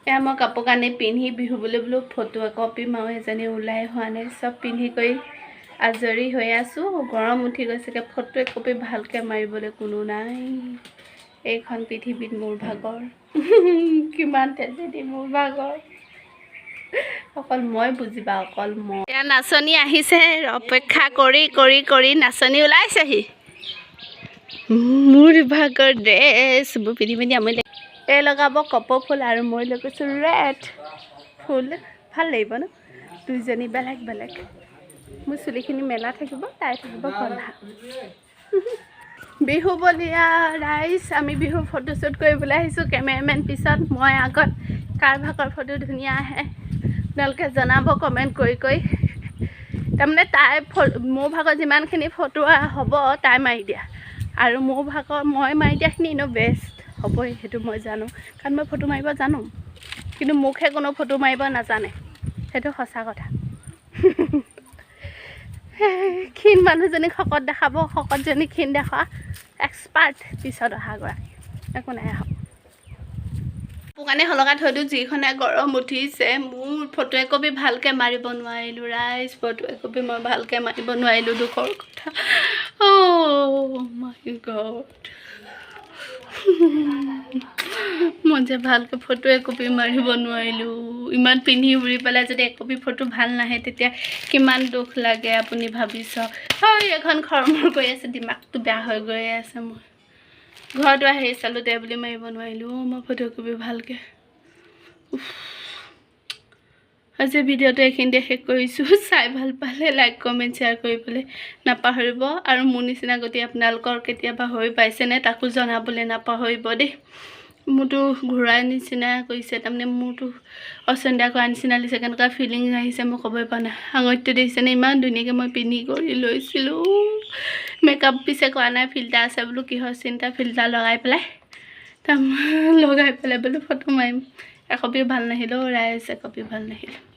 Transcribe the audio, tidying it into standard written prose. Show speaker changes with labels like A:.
A: এয়া মই কাপোৰ কানি পিন্ধি বিহু বুলি বোলো ফটো একপি মাৰো এজনী ওলাই হোৱা নাই চব পিন্ধি কৰি আজৰি হৈ আছোঁ গৰম উঠি গৈছেগৈ ফটো একপি ভালকৈ মাৰিবলৈ কোনো নাই এইখন পৃথিৱীত মোৰ ভাগৰ কিমান ট্ৰেজেডি মোৰ ভাগৰ অকল মই বুজিবা অকল মই এয়া নাচনী আহিছে অপেক্ষা কৰি কৰি কৰি নাচনী ওলাইছেহি মোৰ ভাগৰ ড্ৰেছবোৰ পিন্ধি পিন্ধি আমি এই লগাব কপৌ ফুল আৰু মই লৈ গৈছোঁ ৰেড ফুল ভাল লাগিব ন দুইজনী বেলেগ বেলেগ মোৰ চুলিখিনি মেলা থাকিব তাই থাকিব বন্ধা বিহু বলীয়া ৰাইজ আমি বিহু ফটোশ্বুট কৰিবলৈ আহিছোঁ কেমেৰামেন পিছত মই আগত কাৰ ভাগৰ ফটো ধুনীয়া আহে আপোনালোকে জনাব কমেণ্ট কৰি কৰি তাৰমানে তাই মোৰ ভাগৰ যিমানখিনি ফটো হ'ব তাই মাৰি দিয়া আৰু মোৰ ভাগৰ মই মাৰি দিয়াখিনি এনেও বেষ্ট হ'বই সেইটো মই জানো কাৰণ মই ফটো মাৰিব জানো কিন্তু মোকহে কোনো ফটো মাৰিব নাজানে সেইটো সঁচা কথা ক্ষীণ মানুহজনীক শকত দেখাব শকতজনী ক্ষীণ দেখা এক্সপাৰ্ট পিছত অহাগৰাকী একো নাই আহক কাপোৰ কানি সলকাই থৈ দিওঁ যিখনে গৰম উঠিছে মোৰ ফটো একপি ভালকৈ মাৰিব নোৱাৰিলোঁ ৰাইজ ফটো একপি মই ভালকৈ মাৰিব নোৱাৰিলোঁ দুখৰ কথা মাই গড মই যে ভালকৈ ফটো একপি মাৰিব নোৱাৰিলোঁ ইমান পিন্ধি উৰি পেলাই যদি একপি ফটো ভাল নাহে তেতিয়া কিমান দুখ লাগে আপুনি ভাবি চাওক এখন খৰমৰ গৈ আছে দিমাগটো বেয়া হৈ গৈ আছে মোৰ ঘৰতো আহি চালোঁ দে বুলি মাৰিব নোৱাৰিলোঁ মই ফটো একপি ভালকৈ আজি ভিডিঅ'টো এইখিনিতে শেষ কৰিছোঁ চাই ভাল পালে লাইক কমেণ্ট শ্বেয়াৰ কৰিবলৈ নাপাহৰিব আৰু মোৰ নিচিনা গতি আপোনালোকৰ কেতিয়াবা হৈ পাইছেনে তাকো জনাবলৈ নাপাহৰিব দেই মোৰতো ঘূৰাই নিচিনা কৰিছে তাৰমানে মোৰতো অচন্তা কৰা নিচিনা লাগিছে কেনেকুৱা ফিলিংছ আহিছে মই ক'বই পৰা নাই আঙুঠিটো দেখিছেনে ইমান ধুনীয়াকৈ মই পিন্ধি কৰি লৈছিলোঁ মেকআপ পিছে কৰা নাই ফিল্টাৰ আছে বোলো কিহৰ চিন্তা ফিল্টাৰ লগাই পেলাই বোলো ফটো মাৰিম একপি ভাল নাহিলেও ৰাইজ একপি ভাল নাহিলে